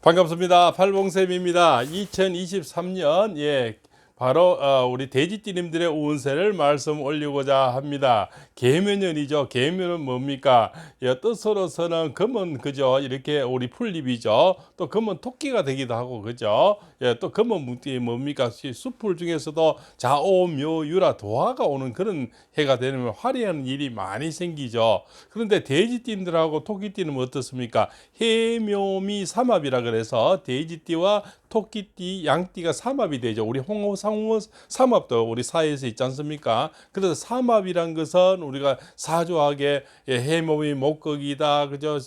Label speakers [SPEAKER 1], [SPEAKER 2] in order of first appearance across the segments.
[SPEAKER 1] 반갑습니다. 팔봉쌤입니다. 2023년 바로 우리 돼지띠님들의 운세를 말씀 올리고자 합니다. 계묘년이죠. 계묘는 뭡니까? 뜻으로서는 금은 그죠. 이렇게 우리 풀잎이죠. 또 금은 토끼가 되기도 하고 그죠. 또 금은 뭡니까? 숲풀 중에서도 자오, 묘, 유라, 도화가 오는 그런 해가 되면 화려한 일이 많이 생기죠. 그런데 돼지띠들하고 토끼띠는 어떻습니까? 해묘미 삼합이라 그래서 돼지띠와 토끼띠, 양띠가 삼합이 되죠. 우리 홍어, 상어 삼합도 우리 사회에서 있지 않습니까? 그래서 삼합이란 것은 우리가 사조하게 해몸이 목극이다, 그죠?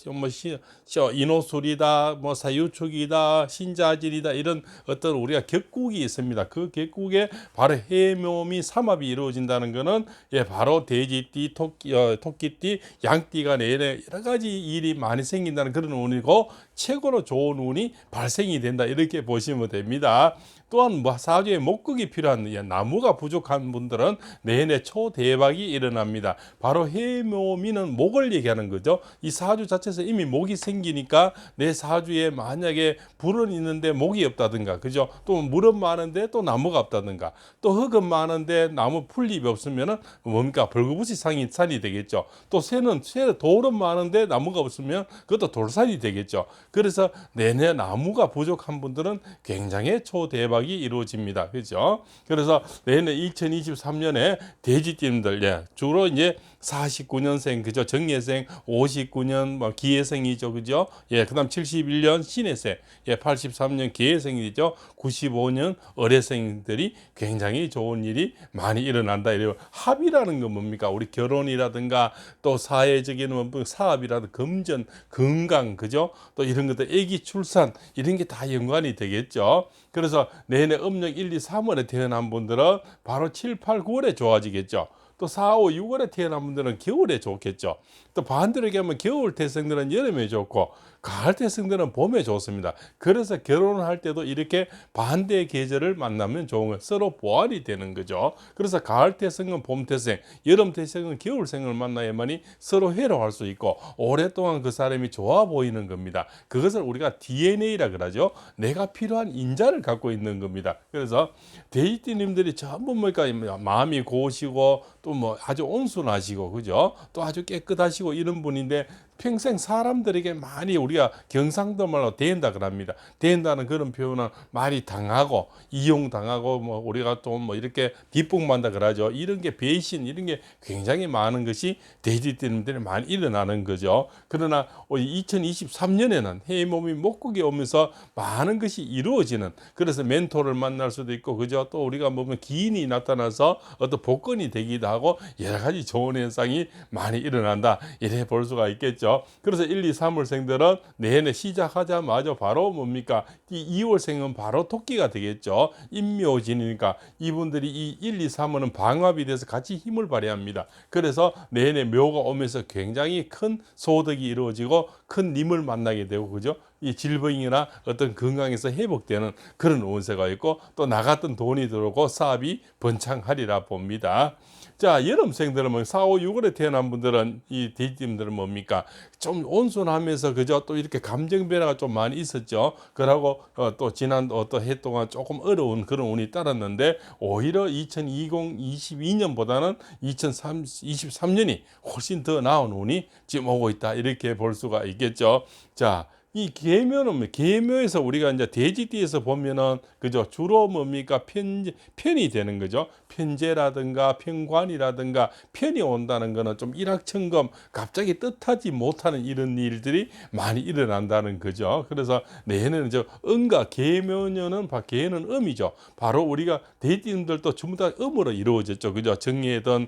[SPEAKER 1] 인호술이다, 뭐 사유축이다, 신자질이다 이런 어떤 우리가 격국이 있습니다. 그 격국에 바로 해몸이 삼합이 이루어진다는 것은 바로 돼지띠, 토끼띠, 양띠가 내내 여러 가지 일이 많이 생긴다는 그런 운이고 최고로 좋은 운이 발생이 된다 이렇게 보시면 됩니다. 또한 사주에 목극이 필요한 나무가 부족한 분들은 내내 초대박이 일어납니다. 바로 해묘미는 목을 얘기하는 거죠. 이 사주 자체에서 이미 목이 생기니까 내 사주에 만약에 불은 있는데 목이 없다든가 그죠? 또 물은 많은데 또 나무가 없다든가 또 흙은 많은데 나무 풀잎이 없으면은 뭡니까? 벌거벗이 산이 되겠죠. 또 새는 돌은 많은데 나무가 없으면 그것도 돌산이 되겠죠. 그래서 내내 나무가 부족한 분들은 굉장히 초대박이 이루어집니다. 그죠? 그래서 내년 2023년에 돼지띠님들 주로 이제 49년생 그죠? 정예생 59년 기해생이죠. 그죠? 그다음 71년 신해생 83년 기해생이죠. 95년 을해생들이 굉장히 좋은 일이 많이 일어난다. 이래요. 합이라는 건 뭡니까? 우리 결혼이라든가 또 사회적인 사업이라든가 금전, 건강 그죠? 또 이런 것들 아기 출산 이런 게 다 연관이 되겠죠. 그래서 내내 음력 1, 2, 3월에 태어난 분들은 바로 7, 8, 9월에 좋아지겠죠. 또 4, 5, 6월에 태어난 분들은 겨울에 좋겠죠. 또 반대로 얘기하면 겨울 태생들은 여름에 좋고 가을 태생들은 봄에 좋습니다. 그래서 결혼을 할 때도 이렇게 반대의 계절을 만나면 좋은 거예요. 서로 보완이 되는 거죠. 그래서 가을 태생은 봄 태생, 여름 태생은 겨울생을 만나야만이 서로 회로할 수 있고 오랫동안 그 사람이 좋아 보이는 겁니다. 그것을 우리가 DNA라 그러죠. 내가 필요한 인자를 갖고 있는 겁니다. 그래서 데이트님들이 전부 뭐니까 마음이 고우시고 또 뭐 아주 온순하시고 그죠? 또 아주 깨끗하시고 이런 분인데 평생 사람들에게 많이 우리가 경상도 말로 대한다 그럽니다. 대한다는 그런 표현은 많이 당하고 이용당하고 뭐 우리가 또 뭐 이렇게 뒷북만다 그러죠. 이런 게 배신 이런 게 굉장히 많은 것이 돼지띠님들이 많이 일어나는 거죠. 그러나 2023년에는 해몸이 목국이 오면서 많은 것이 이루어지는 그래서 멘토를 만날 수도 있고 그죠. 또 우리가 보면 기인이 나타나서 어떤 복권이 되기도 하고 여러 가지 좋은 현상이 많이 일어난다 이래 볼 수가 있겠죠. 그래서 1, 2, 3월생들은 내내 시작하자마자 바로 뭡니까? 이 2월생은 바로 토끼가 되겠죠. 인묘진이니까 이분들이 이 1, 2, 3월은 방합이 돼서 같이 힘을 발휘합니다. 그래서 내내 묘가 오면서 굉장히 큰 소득이 이루어지고 큰 님을 만나게 되고 그죠? 이 질병이나 어떤 건강에서 회복되는 그런 운세가 있고 또 나갔던 돈이 들어오고 사업이 번창하리라 봅니다. 자, 여름생들은 뭐 4, 5, 6월에 태어난 분들은 이 돼지님들은 뭡니까? 좀 온순하면서 그죠? 또 이렇게 감정 변화가 좀 많이 있었죠. 그러고 또 지난 어떤 해 동안 조금 어려운 그런 운이 따랐는데 오히려 2022년보다는 2023년이 훨씬 더 나은 운이 지금 오고 있다. 이렇게 볼 수가 있겠죠. 자, 이 계묘는 계묘에서 우리가 이제 돼지띠에서 보면은 그죠 주로 뭡니까 편이 되는 거죠. 편제라든가 편관이라든가 편이 온다는 거는 좀 일확천금 갑자기 뜻하지 못하는 이런 일들이 많이 일어난다는 거죠. 그래서 내년은 음과 계묘년은 계는 음이죠. 바로 우리가 돼지띠들도 전부 다 음으로 이루어졌죠. 그죠. 정예든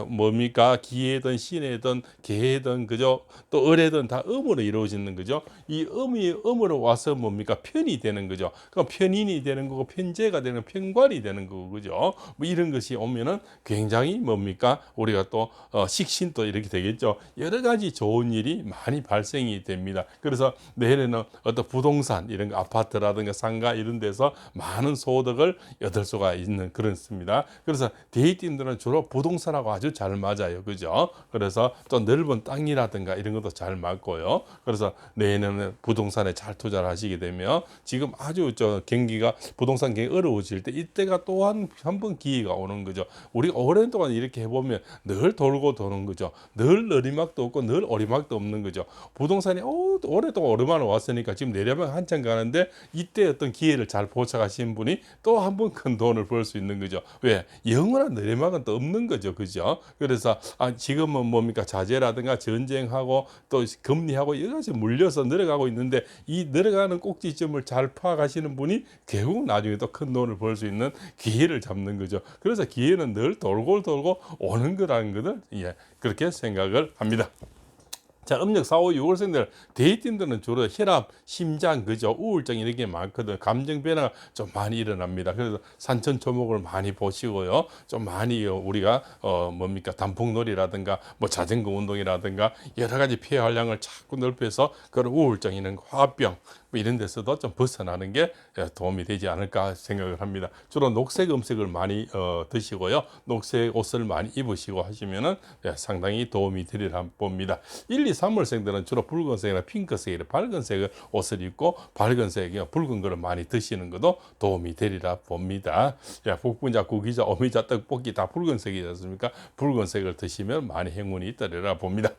[SPEAKER 1] 뭡니까 기해든 신해든 계해든 그죠 또 을해든 다 음으로 이루어지는 거죠. 이 음이 음으로 와서 뭡니까 편이 되는 거죠. 그럼 편인이 되는 거고 편제가 되는 편관이 되는 거고 그죠. 뭐 이런 것이 오면은 굉장히 뭡니까 우리가 또 식신도 이렇게 되겠죠. 여러 가지 좋은 일이 많이 발생이 됩니다. 그래서 내년에는 어떤 부동산 이런 거 아파트라든가 상가 이런 데서 많은 소득을 얻을 수가 있는 그렇습니다. 그래서 데이트인들은 주로 부동산하고 아주 잘 맞아요. 그죠. 그래서 또 넓은 땅이라든가 이런 것도 잘 맞고요. 그래서 내년에 부동산에 잘 투자를 하시게 되면 지금 아주 경기가 부동산 경기 어려워질 때 이때가 또 한 번 기회가 오는 거죠. 우리가 오랜 동안 이렇게 해보면 늘 돌고 도는 거죠. 늘 내리막도 없고 늘 오리막도 없는 거죠. 부동산이 오랫동안 오르막을 왔으니까 지금 내려막 한참 가는데 이때 어떤 기회를 잘 포착하신 분이 또 한 번 큰 돈을 벌 수 있는 거죠. 왜? 영원한 내리막은 또 없는 거죠. 그죠? 그래서 지금은 뭡니까? 자재라든가 전쟁하고 또 금리하고 여러 가지 물려서 내려가고 있는데 이 내려가는 꼭지점을 잘 파악하시는 분이 결국 나중에 또 큰 돈을 벌 수 있는 기회를 잡는 거죠. 그래서 기회는 늘 돌고 돌고 오는 거라는 것을 그렇게 생각을 합니다. 자, 음력 4, 5, 6월생들 데이트들은 주로 혈압, 심장, 그죠? 우울증 이런 게 많거든. 감정 변화가 좀 많이 일어납니다. 그래서 산천초목을 많이 보시고요. 좀 많이 우리가 뭡니까? 단풍놀이라든가 뭐 자전거 운동이라든가 여러 가지 피해 활량을 자꾸 넓혀서 그런 우울증 이런 화병 뭐 이런 데서도 좀 벗어나는 게 도움이 되지 않을까 생각을 합니다. 주로 녹색 음식을 많이 드시고요. 녹색 옷을 많이 입으시고 하시면은 상당히 도움이 되리라 봅니다. 1, 2, 3월생들은 주로 붉은색이나 핑크색, 밝은색 옷을 입고 밝은색, 붉은 거를 많이 드시는 것도 도움이 되리라 봅니다. 복분자, 구기자, 오미자, 떡볶이 다 붉은색이지 않습니까? 붉은색을 드시면 많이 행운이 있다리라 봅니다.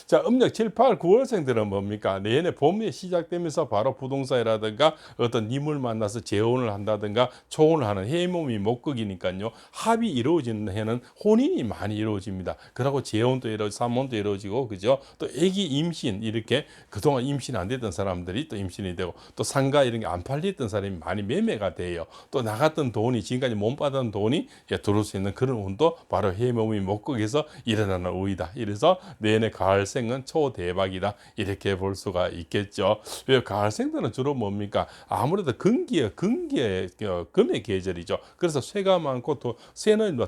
[SPEAKER 1] 자, 음력 7, 8, 9월생들은 뭡니까? 내년에 봄이 시작되면서 바로 부동산이라든가 어떤 님을 만나서 재혼을 한다든가 초혼을 하는 해몸이 목극이니까요. 합이 이루어지는 해는 혼인이 많이 이루어집니다. 그러고 재혼도 이루어지고 삼혼도 이루어지고 그죠? 또 아기 임신 이렇게 그동안 임신 안 됐던 사람들이 또 임신이 되고 또 상가 이런 게 안 팔렸던 사람이 많이 매매가 돼요. 또 나갔던 돈이 지금까지 못 받은 돈이 들어올 수 있는 그런 운도 바로 해몸이 목극에서 일어나는 우이다. 이래서 내년에 가을생은 초대박이다. 이렇게 볼 수가 있겠죠. 왜 가을생들은 주로 뭡니까? 아무래도 금의 계절이죠. 그래서 쇠가 많고 또 쇠는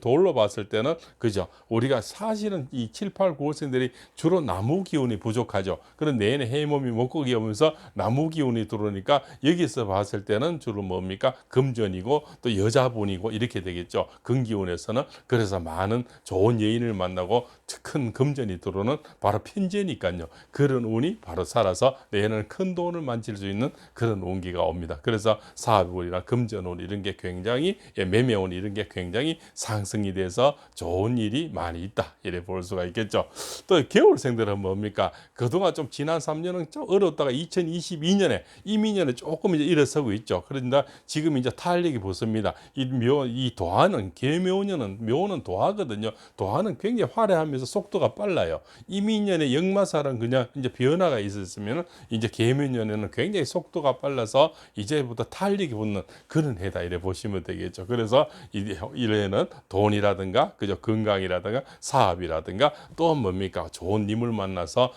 [SPEAKER 1] 돌로 봤을 때는 그죠. 우리가 사실은 이 7, 8, 9월생들이 주로 나무 기운이 부족하죠. 그런 내내 해몸이 목극이 오면서 나무 기운이 들어오니까 여기서 봤을 때는 주로 뭡니까? 금전이고 또 여자분이고 이렇게 되겠죠. 금기운에서는 그래서 많은 좋은 여인을 만나고 큰 금전이 들어오는 바로 편제니까요. 그런 운이 바로 살아서 내년은 큰 돈을 만질 수 있는 그런 운기가 옵니다. 그래서 사업운이나 금전운 이런 게 굉장히 매매운 이런 게 굉장히 상승이 돼서 좋은 일이 많이 있다. 이래 볼 수가 있겠죠. 또 겨울생들은 뭡니까? 그동안 좀 지난 3년은 좀 어려웠다가 2022년에 이민년에 조금 이제 일어서고 있죠. 그런데 지금 이제 탄력이 붙습니다. 이 도화는 계묘년은 묘는 도화거든요. 도화는 굉장히 화려하면서 속도가 빨라요. 이민년에 역마살은 그냥 이제 변화가 있었으면 이제 계묘년에는 굉장히 속도가 빨라서 이제부터 탄력이 붙는 그런 해다 이래 보시면 되겠죠. 그래서 이래는 돈이라든가 그죠 건강이라든가 사업이라든가 또 뭡니까 좋은 님을 만나서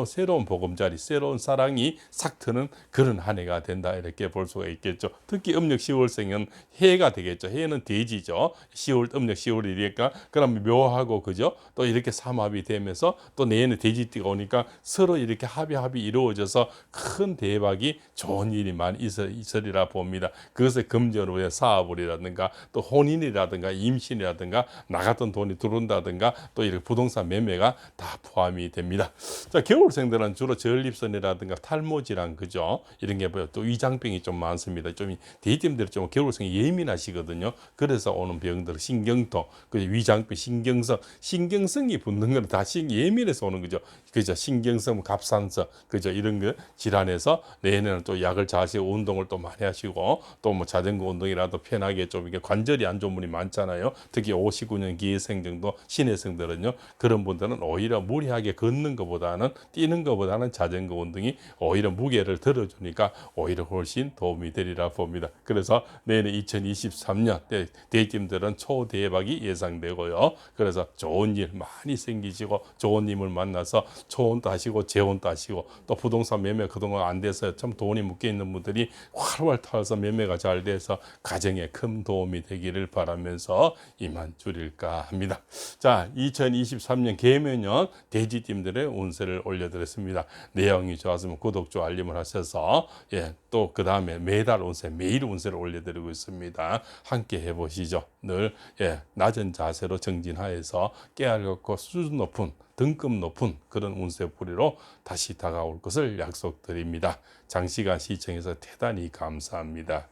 [SPEAKER 1] 새로운 보금자리 새로운 사랑이 싹 트는 그런 한 해가 된다 이렇게 볼 수가 있겠죠. 특히 음력 10월생은 해가 되겠죠. 해는 돼지죠. 음력 10월이니까 그럼 묘하고 그죠 또 이렇게 삼합이 되면서 또 내년에 돼지띠가 오니까 서로 이렇게 합이 이루어져서 큰 대박이 좋은 일이 많이 있으리라 봅니다. 그것을 금전으로 사업이라든가 또 혼인이라든가 임신이라든가 나갔던 돈이 들어온다든가 또 이렇게 부동산 매매가 다 포함이 됩니다. 자, 겨울생들은 주로 전립선이라든가 탈모질환 그죠? 이런 게 뭐예요? 또 위장병이 좀 많습니다. 좀 데이트님들이 좀 겨울생이 예민하시거든요. 그래서 오는 병들 신경통, 위장병, 신경성이 붙는 건 다 예민해서 오는 거죠. 그죠? 신경성, 갑상선, 그죠? 이런 거 질환에서 내년에는 또 약을 자시고 운동을 또 많이 하시고 또 뭐 자전거 운동이라도 편하게 좀 이게 관절이 안 좋은 분이 많잖아요. 특히 59년 기회생 정도 신혜생들은요. 그런 분들은 오히려 무리하게 걷는 것보다는 뛰는 것보다는 자전거 운동이 오히려 무게를 들어주니까 오히려 훨씬 도움이 되리라 봅니다. 그래서 내년 2023년 데이팀들은 초대박이 예상되고요. 그래서 좋은 일 많이 생기시고 좋은 님을 만나서 초혼도 하시고 재혼도 하시고 또 부동산 매매 그동안 안 돼서 참 돈이 묶여 있는 분들이 활활 타서 매매가 잘 돼서 가정에 큰 도움이 되기를 바라면서 이만 줄일까 합니다. 자, 2023년 계묘년 돼지띠들의 운세를 올려드렸습니다. 내용이 좋았으면 구독, 좋아요, 알림을 하셔서 또 그 다음에 매달 운세, 매일 운세를 올려드리고 있습니다. 함께 해보시죠. 늘 낮은 자세로 정진하여서 깨알같고 수준 높은 등급 높은 그런 운세풀이로 다시 다가올 것을 약속드립니다. 장시간 시청해서 대단히 감사합니다.